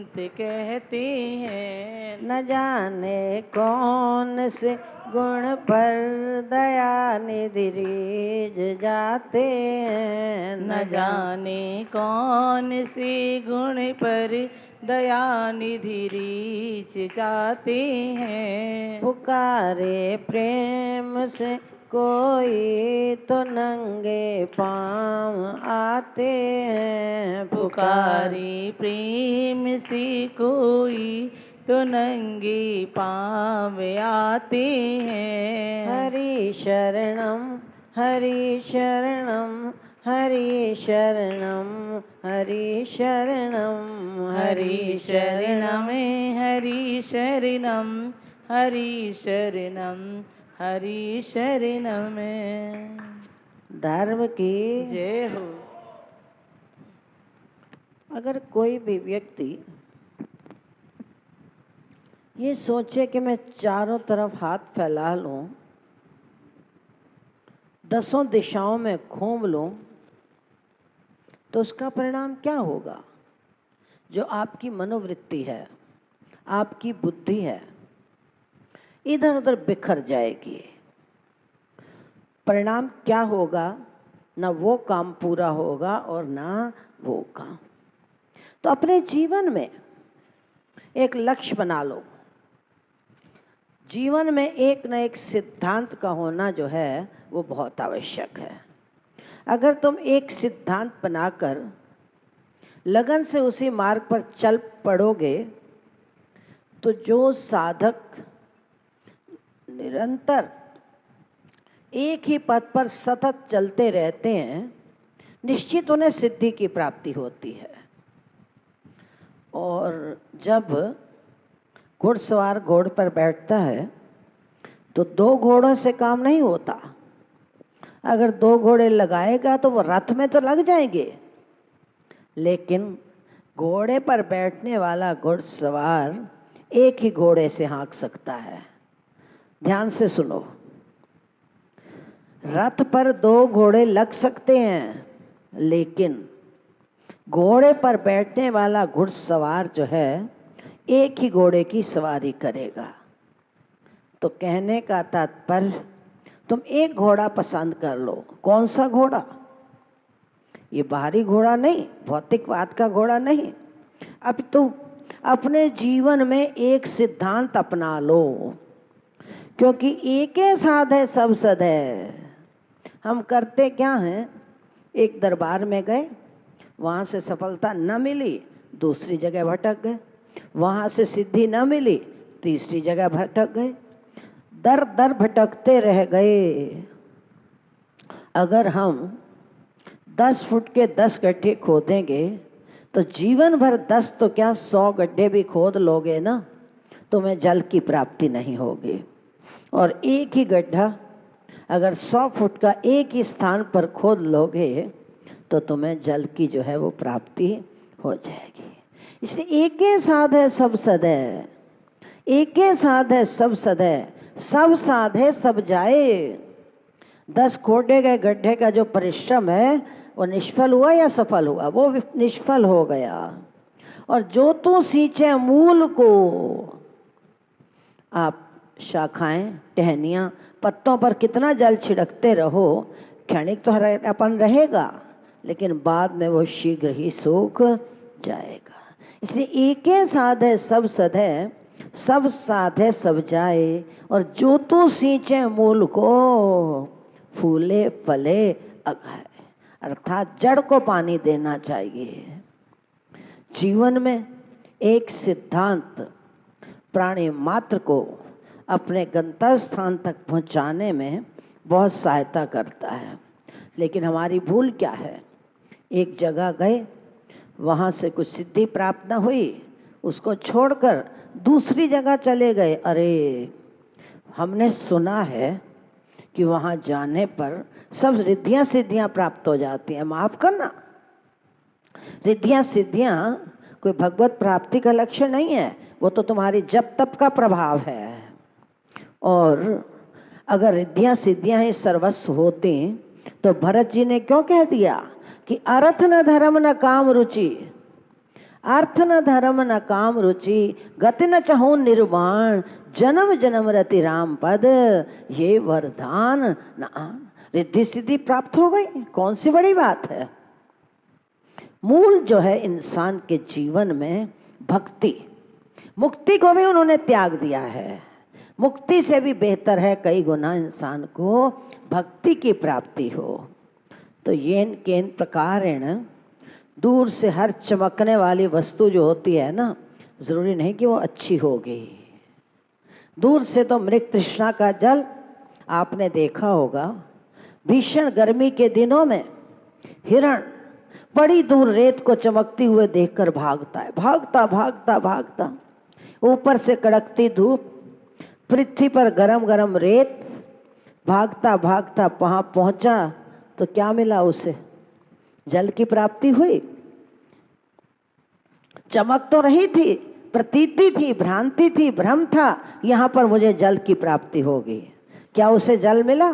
नित्य कहते हैं। न जाने कौन से गुण पर दया निधि रीझ जाते हैं। न जाने कौन से गुण पर दया निधि रीझ जाते हैं। पुकारे प्रेम से कोई तो नंगे पाँव आते हैं। पुकारे प्रेम से कोई तो नंगे पाँव आते हैं। हरि शरणम हरि शरणम हरि शरणम हरि शरणम हरि शरणम हरि शरणम हरि शरणम हरि शरणम। धर्म की जय हो। अगर कोई भी व्यक्ति ये सोचे कि मैं चारों तरफ हाथ फैला लूं, दसों दिशाओं में घूम लूं, तो उसका परिणाम क्या होगा? जो आपकी मनोवृत्ति है, आपकी बुद्धि है, इधर उधर बिखर जाएगी। परिणाम क्या होगा? ना वो काम पूरा होगा और ना वो काम। तो अपने जीवन में एक लक्ष्य बना लो। जीवन में एक न एक सिद्धांत का होना जो है वो बहुत आवश्यक है। अगर तुम एक सिद्धांत बनाकर लगन से उसी मार्ग पर चल पड़ोगे, तो जो साधक निरंतर एक ही पथ पर सतत चलते रहते हैं, निश्चित उन्हें सिद्धि की प्राप्ति होती है। और जब घुड़सवार घोड़े पर बैठता है तो दो घोड़ों से काम नहीं होता। अगर दो घोड़े लगाएगा तो वो रथ में तो लग जाएंगे, लेकिन घोड़े पर बैठने वाला घुड़सवार एक ही घोड़े से हाँक सकता है। ध्यान से सुनो, रथ पर दो घोड़े लग सकते हैं, लेकिन घोड़े पर बैठने वाला घुड़सवार जो है एक ही घोड़े की सवारी करेगा। तो कहने का तात्पर्य, तुम एक घोड़ा पसंद कर लो। कौन सा घोड़ा? ये बाहरी घोड़ा नहीं, भौतिकवाद का घोड़ा नहीं। अब तुम अपने जीवन में एक सिद्धांत अपना लो, क्योंकि एके साध है सब सद है। हम करते क्या हैं? एक दरबार में गए, वहाँ से सफलता न मिली, दूसरी जगह भटक गए। वहाँ से सिद्धि न मिली, तीसरी जगह भटक गए। दर दर भटकते रह गए। अगर हम 10 फुट के 10 गड्ढे खोदेंगे तो जीवन भर 10 तो क्या 100 गड्ढे भी खोद लोगे ना, तुम्हें जल की प्राप्ति नहीं होगी। और एक ही गड्ढा अगर 100 फुट का एक ही स्थान पर खोद लोगे तो तुम्हें जल की जो है वो प्राप्ति हो जाएगी। इसलिए एके साध है सब सद है, एके साध है सब सद है, सब साधे सब जाए। 10 खोदे गए गड्ढे का जो परिश्रम है वो निष्फल हुआ या सफल हुआ? वो निष्फल हो गया। और जो तू सींचे मूल को, आप शाखाएं, टहनियाँ, पत्तों पर कितना जल छिड़कते रहो, क्षणिक तो हरापन रहेगा, लेकिन बाद में वो शीघ्र ही सूख जाएगा। इसलिए एके साध है सब सद है, सब साधे सब जाए। और जो तू सींचे मूल को, फूले फले अगाए। अर्थात जड़ को पानी देना चाहिए। जीवन में एक सिद्धांत प्राणी मात्र को अपने गंतव्य स्थान तक पहुंचाने में बहुत सहायता करता है। लेकिन हमारी भूल क्या है? एक जगह गए, वहाँ से कुछ सिद्धि प्राप्त न हुई, उसको छोड़कर दूसरी जगह चले गए। अरे, हमने सुना है कि वहाँ जाने पर सब रिद्धियाँ सिद्धियाँ प्राप्त हो जाती हैं। माफ करना, रिद्धियाँ सिद्धियाँ कोई भगवत प्राप्ति का लक्षण नहीं है, वो तो तुम्हारी जप तप का प्रभाव है। और अगर रिद्धियाँ सिद्धियाँ ही सर्वस्व होती तो भरत जी ने क्यों कह दिया कि अर्थ न धर्म न काम रुचि। अर्थ न धर्म न काम रुचि, गति न चाहूं निर्वाण, जन्म जन्म रति राम पद, ये वरदान न आन। रिद्धि सिद्धि प्राप्त हो गई, कौन सी बड़ी बात है। मूल जो है इंसान के जीवन में भक्ति, मुक्ति को भी उन्होंने त्याग दिया है। मुक्ति से भी बेहतर है कई गुना इंसान को भक्ति की प्राप्ति हो। तो येन केन प्रकारेण, दूर से हर चमकने वाली वस्तु जो होती है ना, जरूरी नहीं कि वो अच्छी होगी। दूर से तो मृग तृष्णा का जल आपने देखा होगा, भीषण गर्मी के दिनों में हिरण बड़ी दूर रेत को चमकती हुए देखकर भागता है, भागता भागता भागता, ऊपर से कड़कती धूप, पृथ्वी पर गरम गरम रेत, भागता भागता वहां पहुंचा तो क्या मिला उसे, जल की प्राप्ति हुई। चमक तो रही थी, प्रतीति थी, भ्रांति थी, भ्रम था, यहाँ पर मुझे जल की प्राप्ति होगी। क्या उसे जल मिला?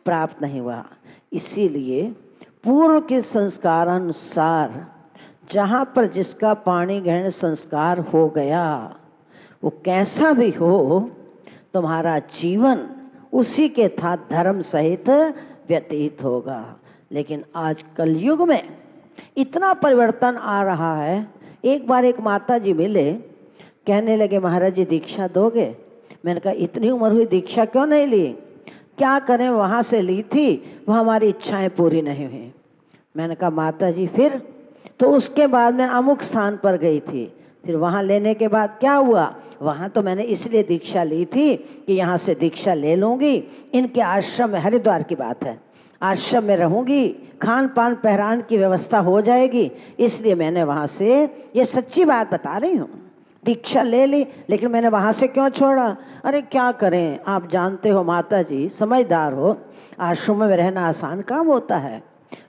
प्राप्त नहीं हुआ। इसीलिए पूर्व के संस्कार अनुसार जहाँ पर जिसका पाणी ग्रहण संस्कार हो गया, वो कैसा भी हो, तुम्हारा जीवन उसी के था धर्म सहित व्यतीत होगा। लेकिन आज कलयुग में इतना परिवर्तन आ रहा है। एक बार एक माता जी मिले, कहने लगे महाराज जी दीक्षा दोगे? मैंने कहा इतनी उम्र हुई दीक्षा क्यों नहीं ली? क्या करें, वहाँ से ली थी, वह हमारी इच्छाएं पूरी नहीं हुई। मैंने कहा माता जी फिर? तो उसके बाद मैं अमुक स्थान पर गई थी, फिर वहाँ लेने के बाद क्या हुआ? वहाँ तो मैंने इसलिए दीक्षा ली थी कि यहाँ से दीक्षा ले लूँगी, इनके आश्रम में, हरिद्वार की बात है, आश्रम में रहूँगी, खान पान पहरान की व्यवस्था हो जाएगी, इसलिए मैंने वहाँ से, ये सच्ची बात बता रही हूँ, दीक्षा ले ली। लेकिन मैंने वहाँ से क्यों छोड़ा? अरे क्या करें, आप जानते हो माता जी, समझदार हो, आश्रम में रहना आसान काम होता है,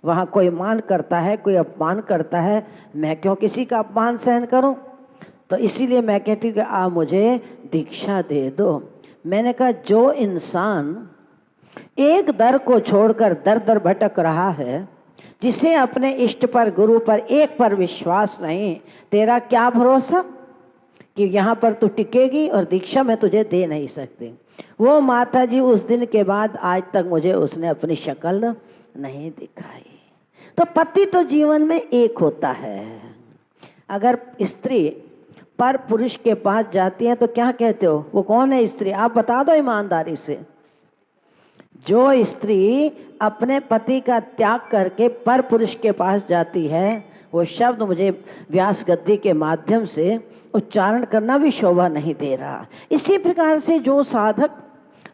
वहाँ कोई मान करता है, कोई अपमान करता है, मैं क्यों किसी का अपमान सहन करूँ? तो इसीलिए मैं कहती हूँ कि आप मुझे दीक्षा दे दो। मैंने कहा जो इंसान एक दर को छोड़कर दर दर भटक रहा है, जिसे अपने इष्ट पर, गुरु पर, एक पर विश्वास नहीं, तेरा क्या भरोसा कि यहाँ पर तू टिकेगी और दीक्षा में तुझे दे नहीं सकती। वो माता जी उस दिन के बाद आज तक मुझे उसने अपनी शक्ल नहीं दिखाई। तो पति तो जीवन में एक होता है। अगर स्त्री पर पुरुष के पास जाती है तो क्या कहते हो, वो कौन है स्त्री? आप बता दो ईमानदारी से। जो स्त्री अपने पति का त्याग करके पर पुरुष के पास जाती है, वो शब्द मुझे व्यास गद्दी के माध्यम से उच्चारण करना भी शोभा नहीं दे रहा। इसी प्रकार से जो साधक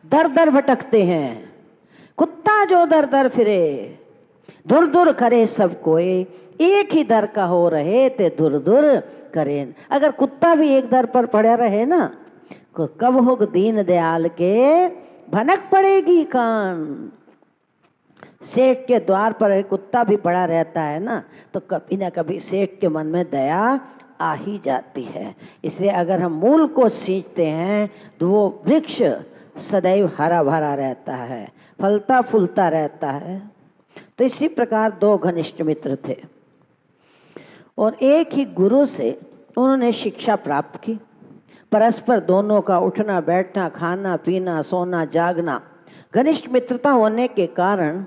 दर दर भटकते हैं, कुत्ता जो दर दर फिरे, धुर धुर करे सब कोई, एक ही दर का हो रहे ते धुर धुर करे। अगर कुत्ता भी एक दर पर पड़ा रहे ना, तो कब होग दीन दयाल के भनक पड़ेगी कान। सेठ के द्वार पर एक कुत्ता भी पड़ा रहता है ना, तो कभी ना कभी सेठ के मन में दया आ ही जाती है। इसलिए अगर हम मूल को सींचते हैं तो वो वृक्ष सदैव हरा भरा रहता है, फलता फूलता रहता है। तो इसी प्रकार दो घनिष्ठ मित्र थे और एक ही गुरु से उन्होंने शिक्षा प्राप्त की। परस्पर दोनों का उठना बैठना, खाना पीना, सोना जागना, घनिष्ठ मित्रता होने के कारण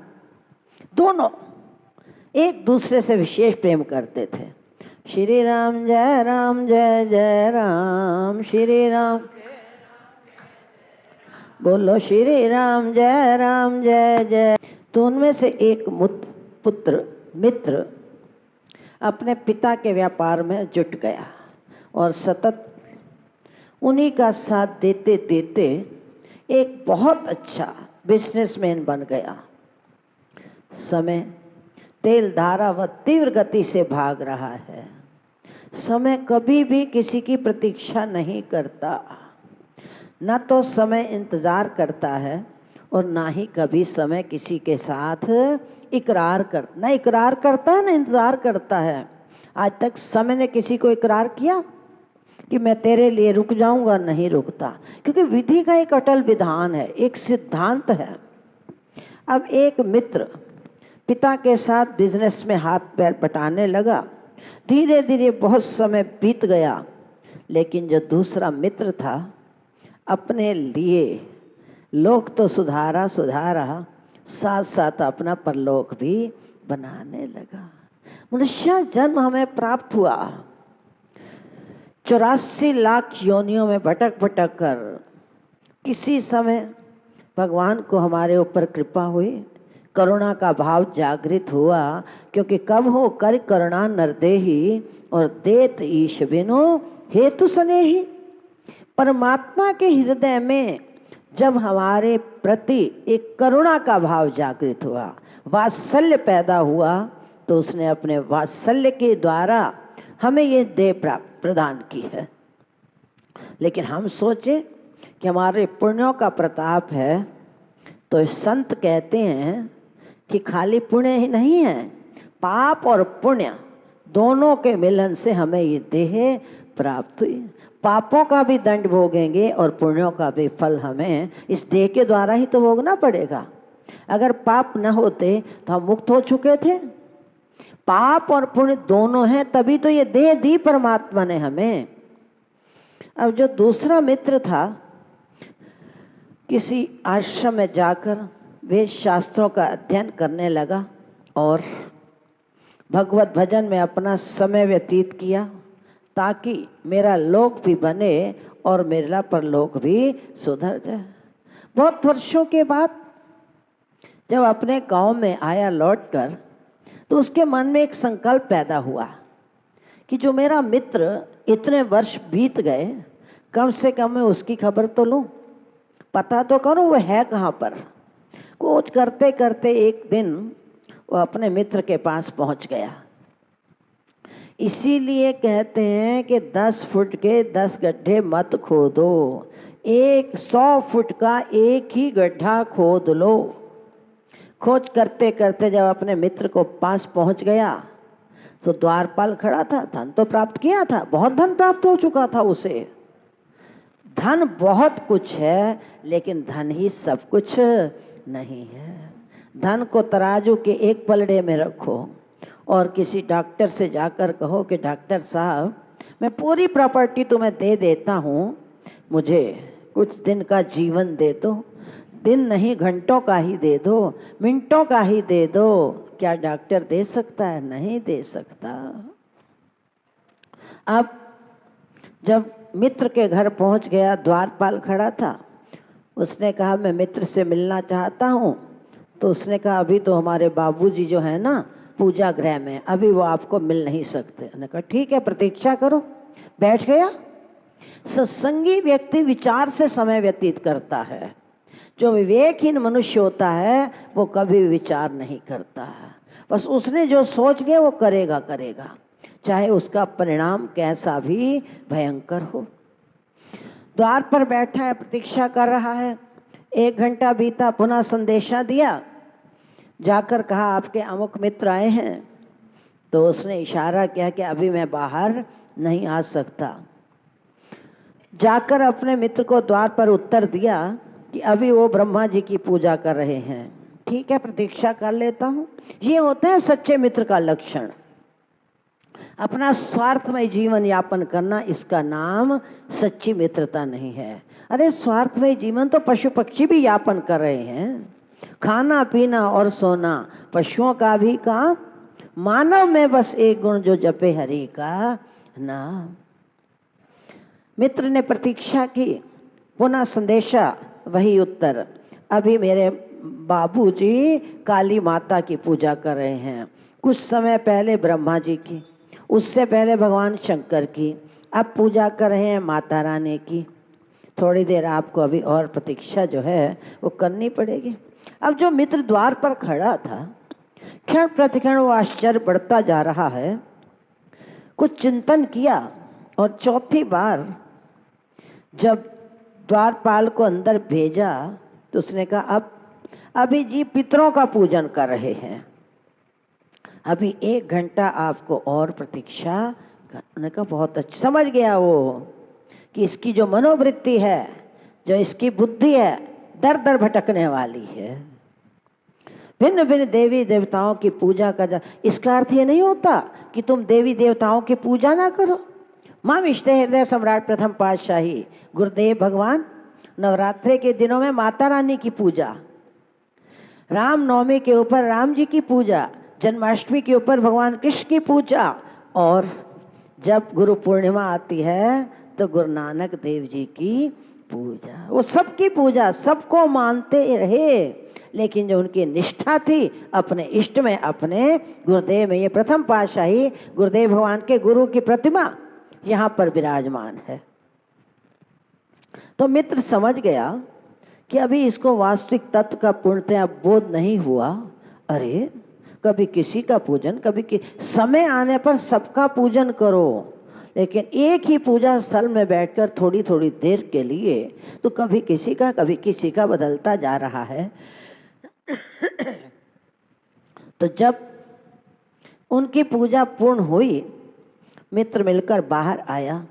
दोनों एक दूसरे से विशेष प्रेम करते थे। श्री राम जय जय राम, श्री राम बोलो, श्री राम जय जय। तो उनमें से एक पुत्र मित्र अपने पिता के व्यापार में जुट गया और सतत उन्हीं का साथ देते देते एक बहुत अच्छा बिजनेसमैन बन गया। समय तेल धारा व तीव्र गति से भाग रहा है। समय कभी भी किसी की प्रतीक्षा नहीं करता, न तो समय इंतज़ार करता है और ना ही कभी समय किसी के साथ इकरार करता, न इकरार करता है न इंतज़ार करता है। आज तक समय ने किसी को इकरार किया कि मैं तेरे लिए रुक जाऊंगा? नहीं रुकता, क्योंकि विधि का एक अटल विधान है, एक सिद्धांत है। अब एक मित्र पिता के साथ बिजनेस में हाथ पैर बटाने लगा धीरे धीरे बहुत समय बीत गया, लेकिन जो दूसरा मित्र था अपने लिए लोक तो सुधारा सुधारा, साथ साथ अपना परलोक भी बनाने लगा। मनुष्य जन्म हमें प्राप्त हुआ, 84 लाख योनियों में भटक भटक कर किसी समय भगवान को हमारे ऊपर कृपा हुई, करुणा का भाव जागृत हुआ, क्योंकि कब हो कर करुणा नरदेही और देत ईश बिनु हेतु स्नेही। परमात्मा के हृदय में जब हमारे प्रति एक करुणा का भाव जागृत हुआ, वात्सल्य पैदा हुआ, तो उसने अपने वात्सल्य के द्वारा हमें ये देह प्रदान की है। लेकिन हम सोचे कि हमारे पुण्यों का प्रताप है, तो संत कहते हैं कि खाली पुण्य ही नहीं है, पाप और पुण्य दोनों के मिलन से हमें ये देह प्राप्त हुई। पापों का भी दंड भोगेंगे और पुण्यों का भी फल हमें इस देह के द्वारा ही तो भोगना पड़ेगा। अगर पाप न होते तो हम मुक्त हो चुके थे। पाप और पुण्य दोनों हैं, तभी तो ये देह दी परमात्मा ने हमें। अब जो दूसरा मित्र था, किसी आश्रम में जाकर वेद शास्त्रों का अध्ययन करने लगा और भगवत भजन में अपना समय व्यतीत किया, ताकि मेरा लोक भी बने और मेरा परलोक भी सुधर जाए। बहुत वर्षों के बाद जब अपने गांव में आया लौटकर, तो उसके मन में एक संकल्प पैदा हुआ कि जो मेरा मित्र इतने वर्ष बीत गए, कम से कम मैं उसकी खबर तो लूं, पता तो करूं वो है कहाँ पर। खोज करते करते एक दिन वो अपने मित्र के पास पहुंच गया। इसीलिए कहते हैं कि 10 फुट के 10 गड्ढे मत खोदो, 100 फुट का एक ही गड्ढा खोद लो। खोज करते करते जब अपने मित्र को पास पहुंच गया, तो द्वारपाल खड़ा था। धन तो प्राप्त किया था, बहुत धन प्राप्त हो चुका था उसे। धन बहुत कुछ है, लेकिन धन ही सब कुछ नहीं है। धन को तराजू के एक पलड़े में रखो और किसी डॉक्टर से जाकर कहो कि डॉक्टर साहब, मैं पूरी प्रॉपर्टी तुम्हें दे देता हूँ, मुझे कुछ दिन का जीवन दे दो। दिन नहीं, घंटों का ही दे दो, मिनटों का ही दे दो। क्या डॉक्टर दे सकता है? नहीं दे सकता। अब जब मित्र के घर पहुंच गया, द्वारपाल खड़ा था। उसने कहा मैं मित्र से मिलना चाहता हूँ। तो उसने कहा अभी तो हमारे बाबूजी जो है ना पूजा गृह में, अभी वो आपको मिल नहीं सकते। मैंने कहा ठीक है, प्रतीक्षा करो। बैठ गया। सत्संगी व्यक्ति विचार से समय व्यतीत करता है। जो विवेकहीन मनुष्य होता है वो कभी विचार नहीं करता है, बस उसने जो सोच लिया वो करेगा करेगा, चाहे उसका परिणाम कैसा भी भयंकर हो। द्वार पर बैठा है, प्रतीक्षा कर रहा है। 1 घंटा बीता, पुनः संदेशा दिया। जाकर कहा आपके अमुक मित्र आए हैं। तो उसने इशारा किया कि अभी मैं बाहर नहीं आ सकता। जाकर अपने मित्र को द्वार पर उत्तर दिया कि अभी वो ब्रह्मा जी की पूजा कर रहे हैं। ठीक है, प्रतीक्षा कर लेता हूँ। ये होता है सच्चे मित्र का लक्षण। अपना स्वार्थमय जीवन यापन करना, इसका नाम सच्ची मित्रता नहीं है। अरे स्वार्थमय जीवन तो पशु पक्षी भी यापन कर रहे हैं। खाना पीना और सोना पशुओं का भी काम। मानव में बस एक गुण, जो जपे हरि का नाम। मित्र ने प्रतीक्षा की, पुनः संदेशा, वही उत्तर, अभी मेरे बाबूजी काली माता की पूजा कर रहे हैं। कुछ समय पहले ब्रह्मा जी की, उससे पहले भगवान शंकर की, अब पूजा कर रहे हैं माता रानी की। थोड़ी देर आपको अभी और प्रतीक्षा जो है वो करनी पड़ेगी। अब जो मित्र द्वार पर खड़ा था, क्षण प्रतिक्षण वो आश्चर्य बढ़ता जा रहा है। कुछ चिंतन किया और चौथी बार जब द्वारपाल को अंदर भेजा तो उसने कहा अब अभी जी पितरों का पूजन कर रहे हैं, अभी 1 घंटा आपको और प्रतीक्षा। उन्होंने कहा बहुत अच्छा। समझ गया वो कि इसकी जो मनोवृत्ति है, जो इसकी बुद्धि है, दर दर भटकने वाली है। भिन्न भिन्न देवी देवताओं की पूजा का इसका अर्थ ये नहीं होता कि तुम देवी देवताओं की पूजा ना करो। माँ विष्णु हृदय सम्राट प्रथम पातशाही गुरुदेव भगवान नवरात्रे के दिनों में माता रानी की पूजा, राम नवमी के ऊपर राम जी की पूजा, जन्माष्टमी के ऊपर भगवान कृष्ण की पूजा, और जब गुरु पूर्णिमा आती है तो गुरु नानक देव जी की पूजा। वो सबकी पूजा, सबको मानते रहे, लेकिन जो उनकी निष्ठा थी अपने इष्ट में, अपने गुरुदेव में, ये प्रथम पातशाही गुरुदेव भगवान के गुरु की प्रतिमा यहाँ पर विराजमान है। तो मित्र समझ गया कि अभी इसको वास्तविक तत्व का पूर्णतया बोध नहीं हुआ। अरे कभी किसी का पूजन, कभी समय आने पर सबका पूजन करो, लेकिन एक ही पूजा स्थल में बैठकर थोड़ी थोड़ी देर के लिए तो कभी किसी का बदलता जा रहा है। तो जब उनकी पूजा पूर्ण हुई, मित्र मिलकर बाहर आया।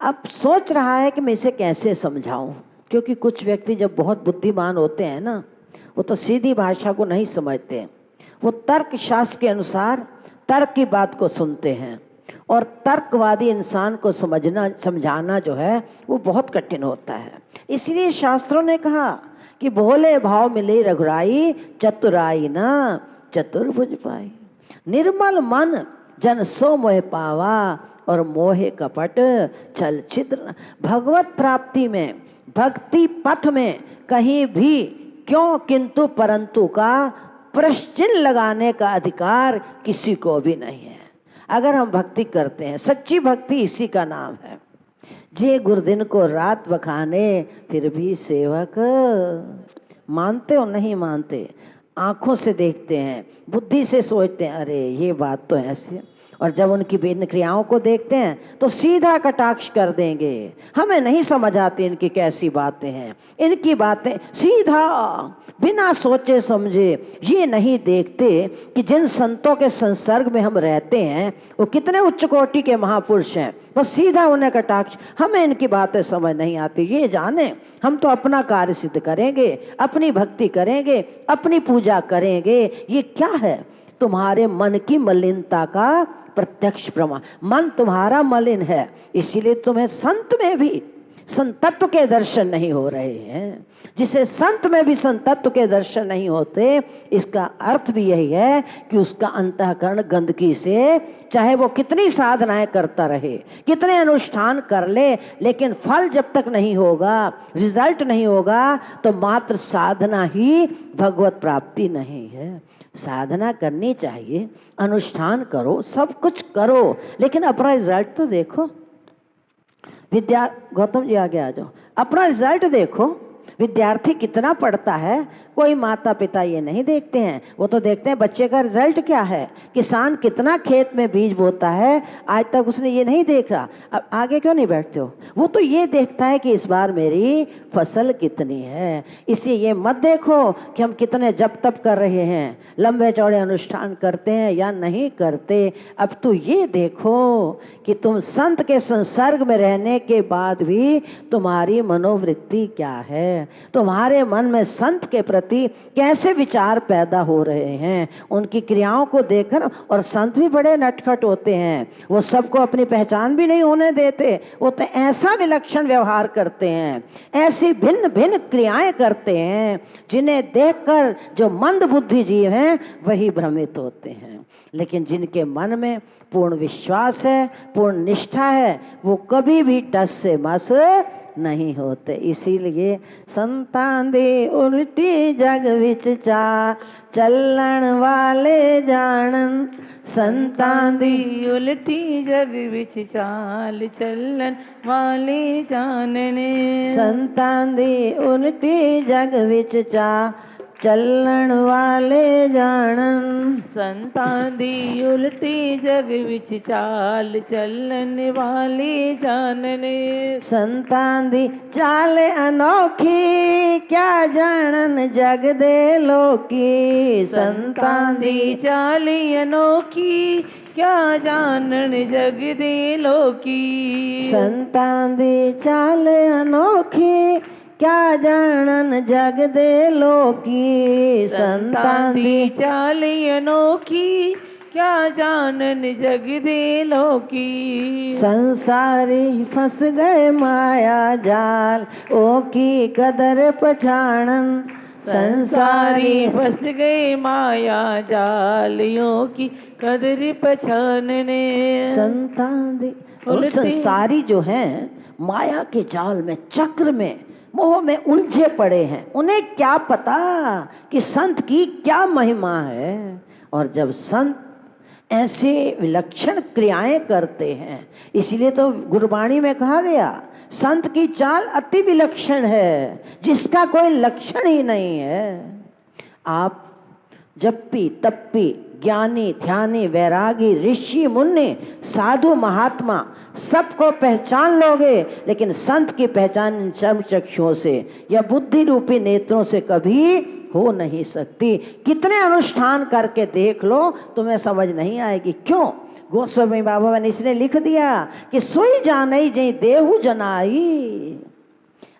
अब सोच रहा है कि मैं इसे कैसे समझाऊं, क्योंकि कुछ व्यक्ति जब बहुत बुद्धिमान होते हैं ना, वो तो सीधी भाषा को नहीं समझते, वो तर्क शास्त्र के अनुसार तर्क की बात को सुनते हैं, और तर्कवादी इंसान को समझाना जो है वो बहुत कठिन होता है। इसलिए शास्त्रों ने कहा कि भोले भाव मिले रघुराई, चतुराई ना चतुर्भुज पाई। निर्मल मन जन सो मोह पावा, और मोहे कपट छल छिद्र। भगवत प्राप्ति में, भक्ति पथ में कहीं भी क्यों किंतु परंतु का प्रश्न लगाने का अधिकार किसी को भी नहीं है। अगर हम भक्ति करते हैं, सच्ची भक्ति इसी का नाम है। जे गुरुदिन को रात बखाने फिर भी सेवक, मानते हो नहीं मानते, आंखों से देखते हैं, बुद्धि से सोचते हैं अरे ये बात तो ऐसी है, और जब उनकी भिन्न क्रियाओं को देखते हैं तो सीधा कटाक्ष कर देंगे। हमें नहीं समझ आती इनकी कैसी बातें हैं, इनकी बातें सीधा बिना सोचे समझे। ये नहीं देखते कि जिन संतों के संसर्ग में हम रहते हैं वो कितने उच्च कोटि के महापुरुष हैं, बस सीधा उन्हें कटाक्ष। हमें इनकी बातें समझ नहीं आती। ये जाने हम तो अपना कार्य सिद्ध करेंगे, अपनी भक्ति करेंगे, अपनी पूजा करेंगे। ये क्या है? तुम्हारे मन की मलिनता का प्रत्यक्ष प्रमाण। मन तुम्हारा मलिन है, इसीलिए तुम्हें संत में भी संतत्व के दर्शन नहीं हो रहे हैं। जिसे संत में भी संतत्व के दर्शन नहीं होते, इसका अर्थ भी यही है कि उसका अंतःकरण गंदगी से, चाहे वो कितनी साधनाएं करता रहे, कितने अनुष्ठान कर ले, लेकिन फल जब तक नहीं होगा, रिजल्ट नहीं होगा, तो मात्र साधना ही भगवत प्राप्ति नहीं है। साधना करनी चाहिए, अनुष्ठान करो, सब कुछ करो, लेकिन अपना रिजल्ट तो देखो। गौतम जी आगे आ जाओ। अपना रिजल्ट देखो, विद्यार्थी कितना पढ़ता है, कोई माता पिता ये नहीं देखते हैं। वो तो देखते हैं बच्चे का रिजल्ट क्या है, किसान कितना खेत में बीज बोता है, आज तक उसने ये नहीं देखा। अब आगे क्यों नहीं बैठते हो? वो तो ये देखता है कि इस बार मेरी फसल कितनी है। इसलिए ये मत देखो कि हम कितने जप तप कर रहे हैं, लंबे चौड़े अनुष्ठान करते हैं या नहीं करते। अब तो ये देखो कि तुम संत के संसर्ग में रहने के बाद भी तुम्हारी मनोवृत्ति क्या है, तुम्हारे मन में संत के प्रति कैसे विचार पैदा हो रहे हैं। उनकी क्रियाओं को देखकर, और संत भी बड़े नटखट होते हैं, वो सबको अपनी पहचान भी नहीं होने देते। वो तो ऐसा विलक्षण व्यवहार करते हैं, ऐसी भिन्न भिन्न क्रियाएं करते हैं, जिन्हें देखकर जो मंद बुद्धि जीव हैं वही भ्रमित होते हैं। लेकिन जिनके मन में पूर्ण विश्वास है, पूर्ण निष्ठा है, वो कभी भी टस से मस नहीं होते। इसीलिए संतां दी उल्टी जग विच चा चलण वाले जानन, संतां दी उल्टी जग विच चाल चलन वाले जानने। संतां दी उल्टी जग विच चा चलण वाले जानन। संतां दी उल्टी जग विच चाल चलन वाले जानने। संतां दी चाल अनोखी क्या जानन जग दे लोकी। संतां दी चाल अनोखी क्या जानन जग दे लोकी। संतां दी चाल अनोखी क्या जानन जग दे लोकी। संतां दी चाल अनोखी, क्या जानन जग दे लोकी। संसारी फंस गए माया जाल, ओ की कदर पछाणन। संसारी फंस गए माया जालियों की कदर पहचानने। और संसारी जो हैं माया के जाल में, चक्र में, मोह में उलझे पड़े हैं। उन्हें क्या पता कि संत की क्या महिमा है। और जब संत ऐसे विलक्षण क्रियाएं करते हैं, इसलिए तो गुरबाणी में कहा गया संत की चाल अति विलक्षण है, जिसका कोई लक्षण ही नहीं है। आप जप्पी तप्पी ज्ञानी ध्यानी वैरागी ऋषि मुनि साधु महात्मा सबको पहचान लोगे, लेकिन संत की पहचान इन चर्म चक्षुओं से या बुद्धि रूपी नेत्रों से कभी हो नहीं सकती। कितने अनुष्ठान करके देख लो, तुम्हें समझ नहीं आएगी। क्यों? गोस्वामी बाबा ने इसने लिख दिया कि सोई जानई जई देहु जनाई।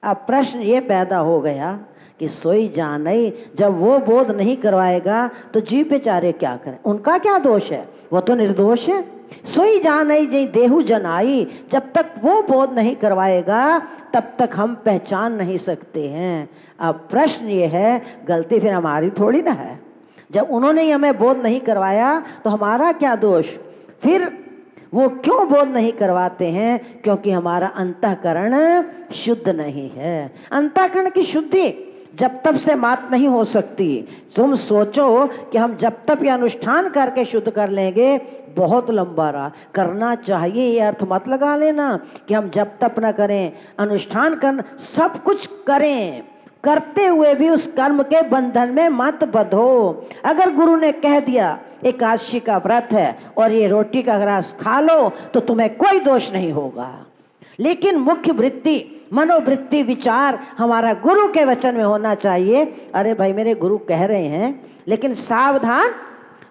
अब प्रश्न ये पैदा हो गया कि सोई जानई, जब वो बोध नहीं करवाएगा तो जीव बेचारे क्या करें? उनका क्या दोष है? वो तो निर्दोष है। सोई जानई जई देहु जनाई, जब तक वो बोध नहीं करवाएगा तब तक हम पहचान नहीं सकते हैं। अब प्रश्न ये है, गलती फिर हमारी थोड़ी ना है। जब उन्होंने ही हमें बोध नहीं करवाया तो हमारा क्या दोष? फिर वो क्यों बोध नहीं करवाते हैं? क्योंकि हमारा अंतःकरण शुद्ध नहीं है। अंतःकरण की शुद्धि जब तब से मात नहीं हो सकती। तुम सोचो कि हम जब तब ये अनुष्ठान करके शुद्ध कर लेंगे, बहुत लंबा रहा। करना चाहिए ये अर्थ मत लगा लेना कि हम जब तब न करें। अनुष्ठान करना, सब कुछ करें, करते हुए भी उस कर्म के बंधन में मत बंधो। अगर गुरु ने कह दिया एकादशी का व्रत है और ये रोटी का ग्रास खा लो तो तुम्हें कोई दोष नहीं होगा, लेकिन मुख्य वृत्ति मनोवृत्ति विचार हमारा गुरु के वचन में होना चाहिए। अरे भाई मेरे गुरु कह रहे हैं, लेकिन सावधान,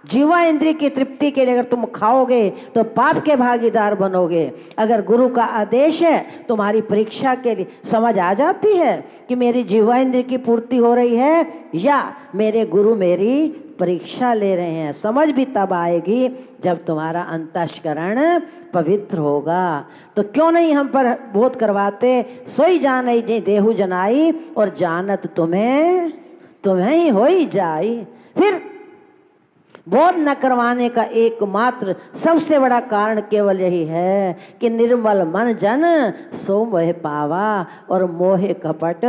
जीवा इंद्रिय की तृप्ति के लिए अगर तुम खाओगे तो पाप के भागीदार बनोगे। अगर गुरु का आदेश है, तुम्हारी परीक्षा के लिए समझ आ जाती है कि मेरी जीवा इंद्रिय की पूर्ति हो रही है या मेरे गुरु मेरी परीक्षा ले रहे हैं। समझ भी तब आएगी जब तुम्हारा अंतःकरण पवित्र होगा। तो क्यों नहीं हम पर बोध करवाते? सोई जानई जे देहु जनाई, और जानत तुम्हें ही हो ही जाई। फिर बोध न करवाने का एकमात्र सबसे बड़ा कारण केवल यही है कि निर्मल मन जन सो मोह पावा, और मोहे कपट।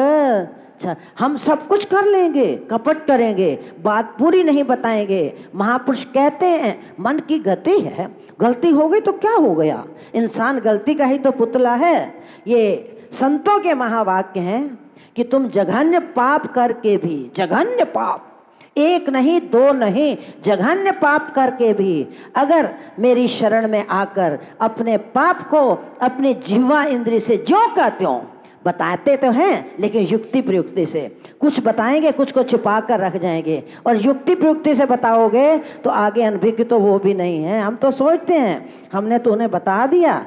अच्छा, हम सब कुछ कर लेंगे, कपट करेंगे, बात पूरी नहीं बताएंगे। महापुरुष कहते हैं मन की गति है, गलती हो गई तो क्या हो गया? इंसान गलती का ही तो पुतला है। ये संतों के महावाक्य हैं कि तुम जघन्य पाप करके भी, जघन्य पाप, एक नहीं दो नहीं, जघन्य पाप करके भी अगर मेरी शरण में आकर अपने पाप को अपनी जिह्वा इंद्रिय से ज्यों का त्यों बताते तो हैं, लेकिन युक्ति प्रयुक्ति से कुछ बताएंगे, कुछ को छिपा कर रख जाएंगे। और युक्ति प्रयुक्ति से बताओगे तो आगे अनभिज्ञ तो वो भी नहीं है। हम तो सोचते हैं हमने तो उन्हें बता दिया,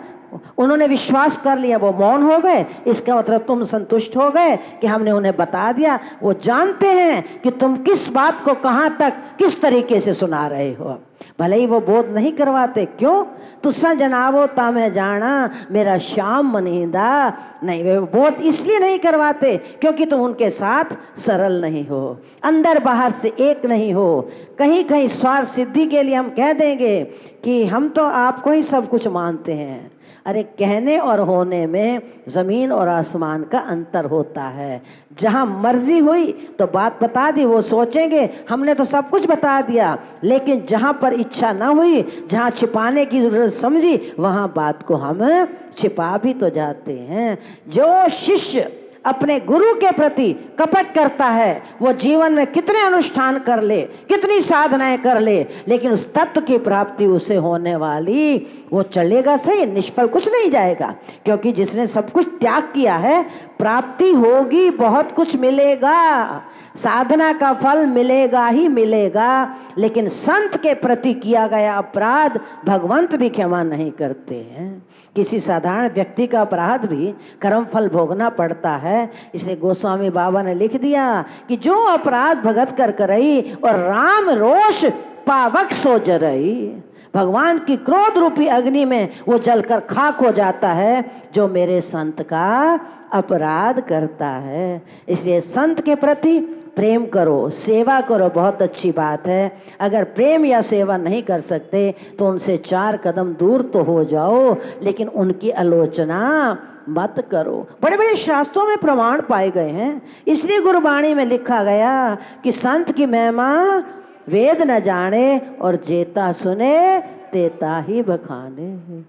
उन्होंने विश्वास कर लिया, वो मौन हो गए, इसका मतलब तुम संतुष्ट हो गए कि हमने उन्हें बता दिया। वो जानते हैं कि तुम किस बात को कहाँ तक किस तरीके से सुना रहे हो, भले ही वो बोध नहीं करवाते। क्यों? तुस्सा जनावो ता मैं जाना, मेरा श्याम मनींदा। नहीं, वे बोध इसलिए नहीं करवाते क्योंकि तुम उनके साथ सरल नहीं हो, अंदर बाहर से एक नहीं हो। कहीं कहीं स्वार्थ सिद्धि के लिए हम कह देंगे कि हम तो आपको ही सब कुछ मानते हैं। अरे कहने और होने में ज़मीन और आसमान का अंतर होता है। जहाँ मर्जी हुई तो बात बता दी, वो सोचेंगे हमने तो सब कुछ बता दिया, लेकिन जहाँ पर इच्छा ना हुई, जहाँ छिपाने की जरूरत समझी, वहाँ बात को हम छिपा भी तो जाते हैं। जो शिष्य अपने गुरु के प्रति कपट करता है, वो जीवन में कितने अनुष्ठान कर ले, कितनी साधनाएं कर ले, लेकिन उस तत्व की प्राप्ति उसे होने वाली, वो चलेगा सही, निष्फल कुछ नहीं जाएगा। क्योंकि जिसने सब कुछ त्याग किया है, प्राप्ति होगी, बहुत कुछ मिलेगा, साधना का फल मिलेगा ही मिलेगा, लेकिन संत के प्रति किया गया अपराध भगवंत भी क्षमा नहीं करते हैं। किसी साधारण व्यक्ति का अपराध भी कर्म फल भोगना पड़ता है। इसलिए गोस्वामी बाबा ने लिख दिया कि जो अपराध भगत कर करई और राम रोष पावक सो जरई, भगवान की क्रोध रूपी अग्नि में वो जलकर खाक हो जाता है जो मेरे संत का अपराध करता है। इसलिए संत के प्रति प्रेम करो, सेवा करो, बहुत अच्छी बात है। अगर प्रेम या सेवा नहीं कर सकते तो उनसे 4 कदम दूर तो हो जाओ, लेकिन उनकी आलोचना मत करो। बड़े बड़े शास्त्रों में प्रमाण पाए गए हैं। इसलिए गुरबाणी में लिखा गया कि संत की महिमा वेद न जाने और जेता सुने तेता ही बखाने।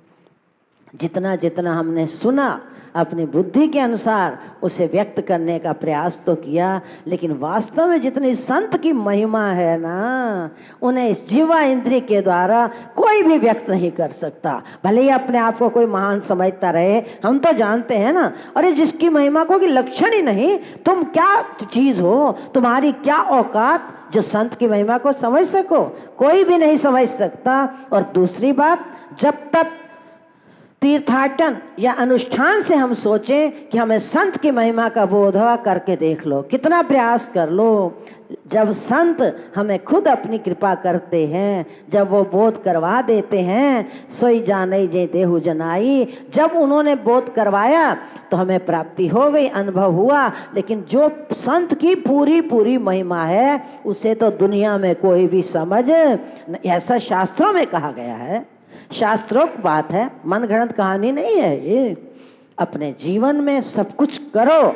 जितना जितना हमने सुना अपनी बुद्धि के अनुसार उसे व्यक्त करने का प्रयास तो किया, लेकिन वास्तव में जितनी संत की महिमा है ना, उन्हें इस जीवा इंद्रिय के द्वारा कोई भी व्यक्त नहीं कर सकता। भले ही अपने आप को कोई महान समझता रहे, हम तो जानते हैं ना, अरे जिसकी महिमा को कि लक्षण ही नहीं, तुम क्या चीज हो, तुम्हारी क्या औकात जो संत की महिमा को समझ सको, कोई भी नहीं समझ सकता। और दूसरी बात, जब तक तीर्थाटन या अनुष्ठान से हम सोचें कि हमें संत की महिमा का बोध हुआ, करके देख लो, कितना प्रयास कर लो। जब संत हमें खुद अपनी कृपा करते हैं, जब वो बोध करवा देते हैं, सोई जाने जे देहु जनाई, जब उन्होंने बोध करवाया तो हमें प्राप्ति हो गई, अनुभव हुआ। लेकिन जो संत की पूरी पूरी महिमा है उसे तो दुनिया में कोई भी समझ, ऐसा शास्त्रों में कहा गया है, शास्त्रोक्त बात है, मन गढ़ंत कहानी नहीं है ये। अपने जीवन में सब कुछ करो,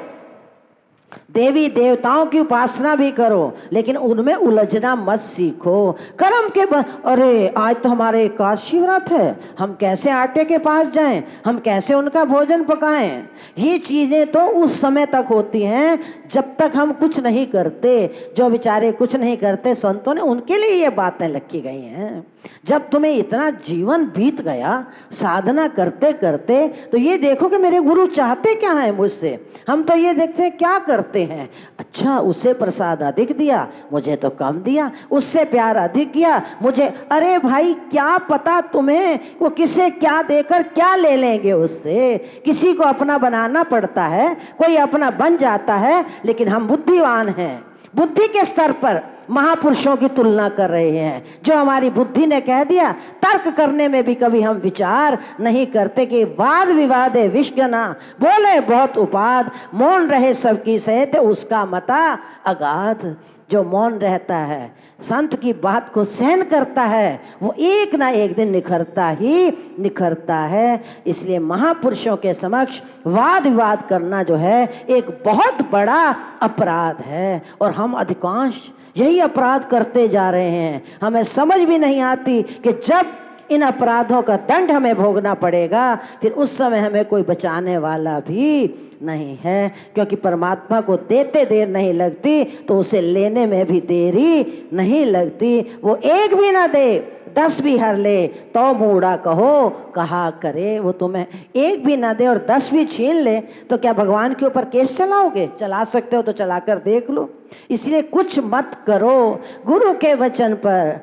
देवी देवताओं की उपासना भी करो, लेकिन उनमें उलझना मत सीखो। कर्म के अरे आज तो हमारे एकादशी व्रत है, हम कैसे आटे के पास जाएं, हम कैसे उनका भोजन पकाएं, ये चीजें तो उस समय तक होती हैं जब तक हम कुछ नहीं करते। जो बेचारे कुछ नहीं करते, संतों ने उनके लिए ये बातें लिखी गई हैं। जब तुम्हें इतना जीवन बीत गया साधना करते करते, तो ये देखो कि मेरे गुरु चाहते क्या है मुझसे। हम तो ये देखते हैं क्या करते हैं, अच्छा उसे प्रसाद अधिक दिया, मुझे तो कम दिया, उससे प्यार अधिक किया, मुझे, अरे भाई क्या पता तुम्हें वो किसे क्या देकर क्या ले लेंगे उससे। किसी को अपना बनाना पड़ता है, कोई अपना बन जाता है, लेकिन हम बुद्धिवान हैं, बुद्धि के स्तर पर महापुरुषों की तुलना कर रहे हैं। जो हमारी बुद्धि ने कह दिया, तर्क करने में भी कभी हम विचार नहीं करते कि वाद विवाद है विष्गना, बोले बहुत उपाद, मौन रहे सबकी सहित उसका मता अगाध। जो मौन रहता है, संत की बात को सहन करता है, वो एक ना एक दिन निखरता ही निखरता है। इसलिए महापुरुषों के समक्ष वाद विवाद करना जो है एक बहुत बड़ा अपराध है, और हम अधिकांश यही अपराध करते जा रहे हैं। हमें समझ भी नहीं आती कि जब इन अपराधों का दंड हमें भोगना पड़ेगा, फिर उस समय हमें कोई बचाने वाला भी नहीं है। क्योंकि परमात्मा को देते देर नहीं लगती, तो उसे लेने में भी देरी नहीं लगती। वो एक भी ना दे 10 भी हर ले, तो मूड़ा कहो कहा करे। वो तुम्हें एक भी ना दे और 10 भी छीन ले, तो क्या भगवान के ऊपर केस चलाओगे? चला सकते हो तो चलाकर देख लो। इसलिए कुछ मत करो, गुरु के वचन पर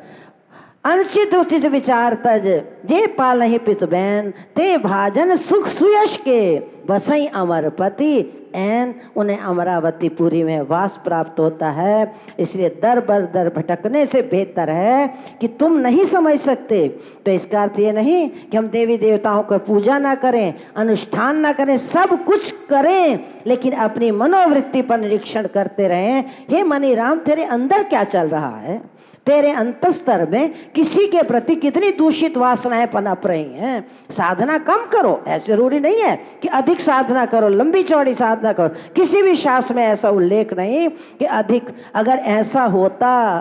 अनुचित उचित विचार तज, जे पालहि पित बैन, ते भाजन सुख सुयश के, बसई अमरपति एन। उन्हें अमरावती पुरी में वास प्राप्त होता है। इसलिए दर बर दर भटकने से बेहतर है कि तुम नहीं समझ सकते तो इसका अर्थ ये नहीं कि हम देवी देवताओं को पूजा ना करें, अनुष्ठान ना करें, सब कुछ करें, लेकिन अपनी मनोवृत्ति पर निरीक्षण करते रहें। हे मनी राम, तेरे अंदर क्या चल रहा है? तेरे अंतस्तर में किसी के प्रति कितनी दूषित वासनाएं पनप रही हैं? साधना कम करो, ऐसे जरूरी नहीं है कि अधिक साधना करो, लंबी चौड़ी साधना करो। किसी भी शास्त्र में ऐसा उल्लेख नहीं कि अधिक। अगर ऐसा होता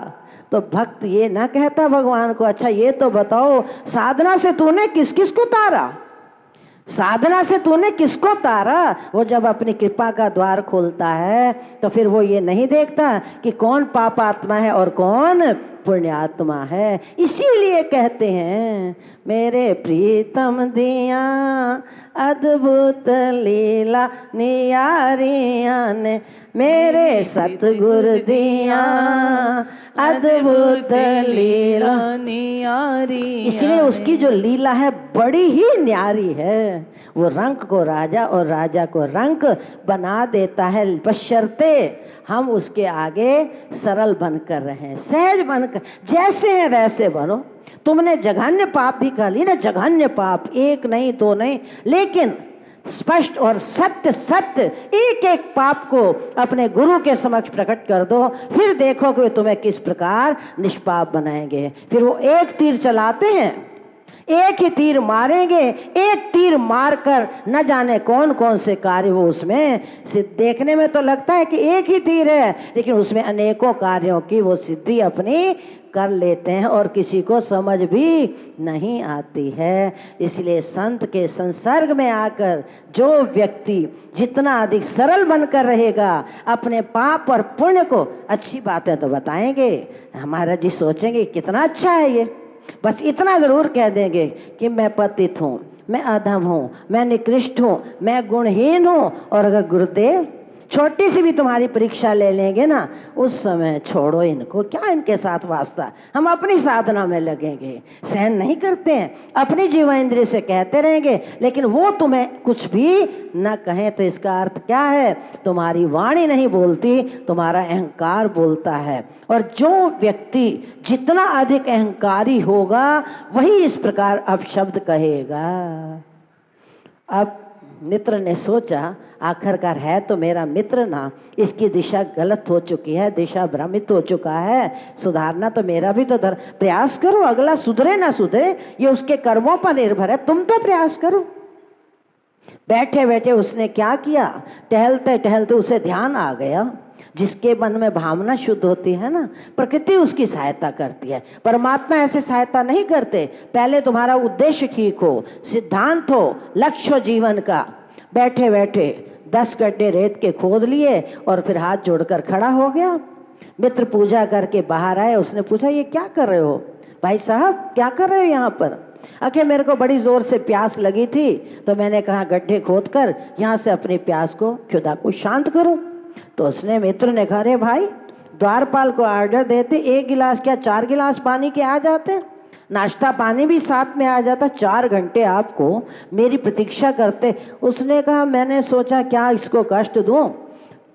तो भक्त ये ना कहता भगवान को, अच्छा ये तो बताओ साधना से तूने किस किस को तारा, साधना से तूने किसको तारा? वो जब अपनी कृपा का द्वार खोलता है तो फिर वो ये नहीं देखता कि कौन पापात्मा है और कौन पुण्यात्मा है। इसीलिए कहते हैं मेरे प्रीतम दिया अद्भुत लीला नियारियां ने, मेरे सतगुरु दिया अद्भुत लीला नियारी। इसलिए उसकी जो लीला है बड़ी ही न्यारी है। वो रंक को राजा और राजा को रंक बना देता है, बशर्ते हम उसके आगे सरल बनकर रहें, सहज बनकर, जैसे हैं वैसे बनो। तुमने जघन्य पाप भी कर ली ना, जघन्य पाप, एक नहीं दो नहीं, लेकिन स्पष्ट और सत्य सत्य एक एक पाप को अपने गुरु के समक्ष प्रकट कर दो, फिर देखो कि वे तुम्हें किस प्रकार निष्पाप बनाएंगे। फिर वो एक तीर चलाते हैं, एक ही तीर मारेंगे, एक तीर मारकर न जाने कौन कौन से कार्य वो उसमें देखने में तो लगता है कि एक ही तीर है, लेकिन उसमें अनेकों कार्यों की वो सिद्धि अपनी कर लेते हैं और किसी को समझ भी नहीं आती है। इसलिए संत के संसर्ग में आकर जो व्यक्ति जितना अधिक सरल बनकर रहेगा, अपने पाप और पुण्य को, अच्छी बातें तो बताएंगे, हमारा जी सोचेंगे कितना अच्छा है ये, बस इतना जरूर कह देंगे कि मैं पतित हूँ, मैं अधम हूँ, मैं निकृष्ट हूँ, मैं गुणहीन हूँ। और अगर गुरुदेव छोटी सी भी तुम्हारी परीक्षा ले लेंगे ना, उस समय छोड़ो इनको, क्या इनके साथ वास्ता, हम अपनी साधना में लगेंगे। सहन नहीं करते हैं, अपनी जीवा इंद्रिय से कहते रहेंगे, लेकिन वो तुम्हें कुछ भी न कहें तो इसका अर्थ क्या है? तुम्हारी वाणी नहीं बोलती, तुम्हारा अहंकार बोलता है। और जो व्यक्ति जितना अधिक अहंकारी होगा वही इस प्रकार अपशब्द कहेगा। अब मित्र ने सोचा आखिरकार है तो मेरा मित्र ना, इसकी दिशा गलत हो चुकी है, दिशा भ्रमित हो चुका है, सुधारना तो मेरा भी तो प्रयास करो, अगला सुधरे ना सुधरे ये उसके कर्मों पर निर्भर है, तुम तो प्रयास करो। बैठे बैठे उसने क्या किया, टहलते टहलते उसे ध्यान आ गया। जिसके मन में भावना शुद्ध होती है ना, प्रकृति उसकी सहायता करती है, परमात्मा ऐसे सहायता नहीं करते। पहले तुम्हारा उद्देश्य ठीक हो, सिद्धांत हो, लक्ष्य हो जीवन का। बैठे बैठे 10 गड्ढे रेत के खोद लिए और फिर हाथ जोड़कर खड़ा हो गया। मित्र पूजा करके बाहर आए, उसने पूछा ये क्या कर रहे हो भाई साहब, क्या कर रहे हो यहाँ पर? आखिर मेरे को बड़ी जोर से प्यास लगी थी तो मैंने कहा गड्ढे खोद कर यहाँ से अपनी प्यास को, क्षुधा को शांत करूं। तो उसने, मित्र ने कहा, अरे भाई द्वारपाल को ऑर्डर देते 1 गिलास क्या 4 गिलास पानी के आ जाते, नाश्ता पानी भी साथ में आ जाता, 4 घंटे आपको मेरी प्रतीक्षा करते। उसने कहा मैंने सोचा क्या इसको कष्ट दूं,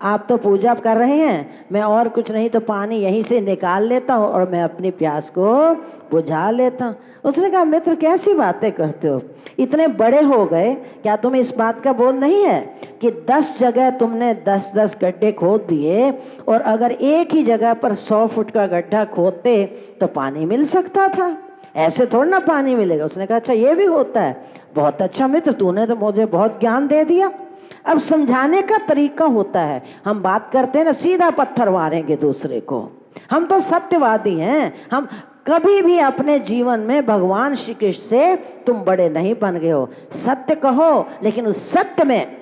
आप तो पूजा कर रहे हैं, मैं और कुछ नहीं तो पानी यहीं से निकाल लेता हूँ और मैं अपनी प्यास को बुझा लेता हूँ। उसने कहा मित्र कैसी बातें करते हो, इतने बड़े हो गए, क्या तुम्हें इस बात का बोध नहीं है कि 10 जगह तुमने 10-10 गड्ढे खोद दिए और अगर एक ही जगह पर 100 फुट का गड्ढा खोदते तो पानी मिल सकता था, ऐसे थोड़ा ना पानी मिलेगा। उसने कहा अच्छा ये भी होता है, बहुत अच्छा मित्र, तूने तो मुझे बहुत ज्ञान दे दिया। अब समझाने का तरीका होता है, हम बात करते हैं ना सीधा पत्थर मारेंगे दूसरे को, हम तो सत्यवादी हैं, हम कभी भी अपने जीवन में भगवान श्री कृष्ण से तुम बड़े नहीं बन गए हो। सत्य कहो लेकिन उस सत्य में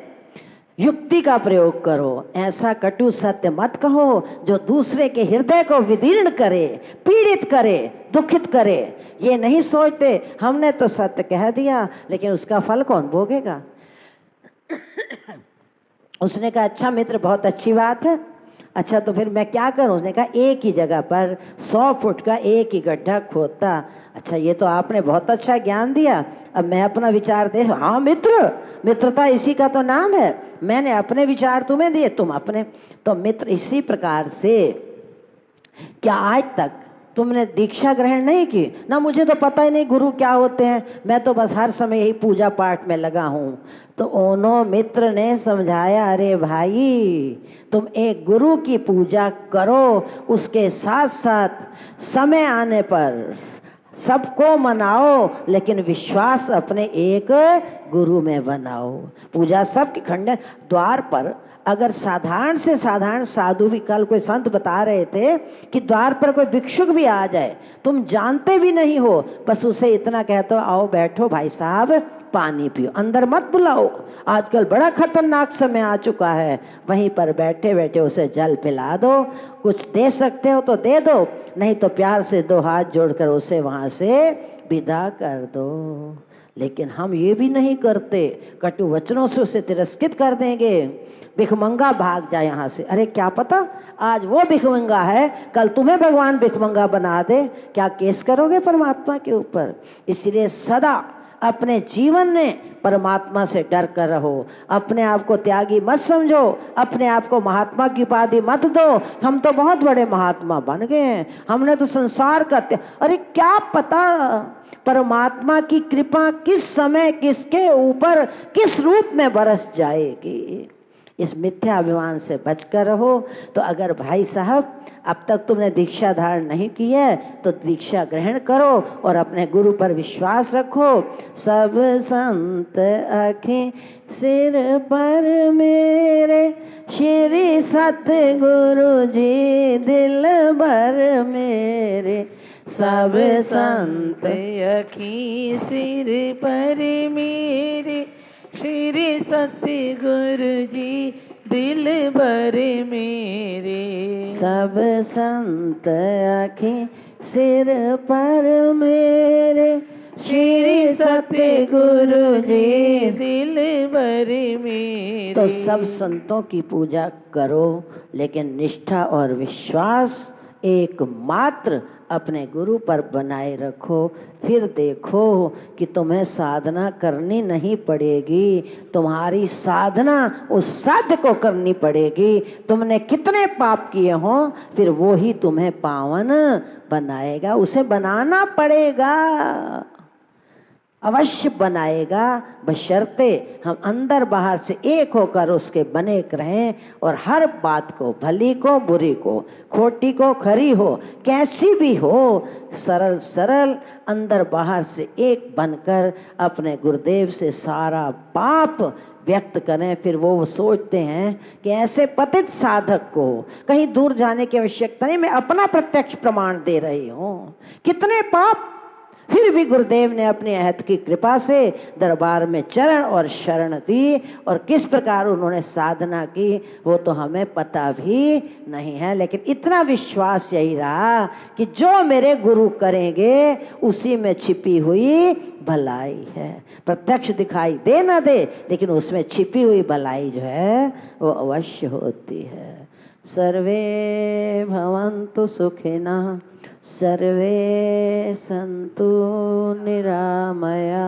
युक्ति का प्रयोग करो, ऐसा कटु सत्य मत कहो जो दूसरे के हृदय को विदीर्ण करे, पीड़ित करे, दुखित करे। ये नहीं सोचते हमने तो सत्य कह दिया लेकिन उसका फल कौन भोगेगा। उसने कहा अच्छा मित्र बहुत अच्छी बात है, अच्छा तो फिर मैं क्या करूं? उसने कहा एक ही जगह पर 100 फुट का एक ही गड्ढा खोदता। अच्छा ये तो आपने बहुत अच्छा ज्ञान दिया, अब मैं अपना विचार दे। हाँ मित्र, मित्रता इसी का तो नाम है, मैंने अपने विचार तुम्हें दिए, तुम अपने। तो मित्र इसी प्रकार से क्या आज तक तुमने दीक्षा ग्रहण नहीं की ना? मुझे तो पता ही नहीं गुरु क्या होते हैं, मैं तो बस हर समय यही पूजा पाठ में लगा हूँ। तो उन्होंने मित्र ने समझाया अरे भाई तुम एक गुरु की पूजा करो, उसके साथ साथ समय आने पर सबको मनाओ लेकिन विश्वास अपने एक गुरु में बनाओ। पूजा सबकी खंडन। द्वार पर अगर साधारण से साधारण साधु भी, कल कोई संत बता रहे थे कि द्वार पर कोई भिक्षुक भी आ जाए, तुम जानते भी नहीं हो, बस उसे इतना कहते हो आओ बैठो भाई साहब पानी पियो, अंदर मत बुलाओ। आजकल बड़ा खतरनाक समय आ चुका है, वहीं पर बैठे बैठे उसे जल पिला दो, कुछ दे सकते हो तो दे दो, नहीं तो प्यार से दो हाथ जोड़कर उसे वहां से विदा कर दो। लेकिन हम ये भी नहीं करते, कटु वचनों से उसे तिरस्कृत कर देंगे, भिखमंगा भाग जाए यहाँ से। अरे क्या पता आज वो भिखमंगा है, कल तुम्हें भगवान भिखमंगा बना दे, क्या केस करोगे परमात्मा के ऊपर? इसलिए सदा अपने जीवन में परमात्मा से डर कर रहो, अपने आप को त्यागी मत समझो, अपने आप को महात्मा की उपाधि मत दो। हम तो बहुत बड़े महात्मा बन गए हैं, हमने तो संसार का अरे क्या पता परमात्मा की कृपा किस समय किसके ऊपर किस रूप में बरस जाएगी। इस मिथ्या अभिमान से बचकर रहो। तो अगर भाई साहब अब तक तुमने दीक्षा धारण नहीं की है तो दीक्षा ग्रहण करो और अपने गुरु पर विश्वास रखो। सब संत आँखें सिर पर मेरे, श्री सतगुरु जी दिल भर मेरे। सब संत अखी सिर पर मेरे, श्री सतगुरु जी दिल भर मेरे। सब संत आँखें सिर पर मेरे, श्री सतगुरु जी दिल भर मेरे। तो सब संतों की पूजा करो, लेकिन निष्ठा और विश्वास एकमात्र अपने गुरु पर बनाए रखो। फिर देखो कि तुम्हें साधना करनी नहीं पड़ेगी, तुम्हारी साधना उस साध्य को करनी पड़ेगी। तुमने कितने पाप किए हो, फिर वो ही तुम्हें पावन बनाएगा, उसे बनाना पड़ेगा, अवश्य बनाएगा, बशर्ते हम अंदर बाहर से एक होकर उसके बने रहें और हर बात को, भली को बुरी को, खोटी को खरी हो, कैसी भी हो, सरल सरल अंदर बाहर से एक बनकर अपने गुरुदेव से सारा पाप व्यक्त करें। फिर वो सोचते हैं कि ऐसे पतित साधक को कहीं दूर जाने की आवश्यकता नहीं, मैं अपना प्रत्यक्ष प्रमाण दे रही हूँ। कितने पाप, फिर भी गुरुदेव ने अपने अहत की कृपा से दरबार में चरण और शरण दी, और किस प्रकार उन्होंने साधना की वो तो हमें पता भी नहीं है। लेकिन इतना विश्वास यही रहा कि जो मेरे गुरु करेंगे उसी में छिपी हुई भलाई है। प्रत्यक्ष दिखाई दे ना दे, लेकिन उसमें छिपी हुई भलाई जो है वो अवश्य होती है। सर्वे भवन्तु सुखिनः, सर्वे सन्तु निरामया।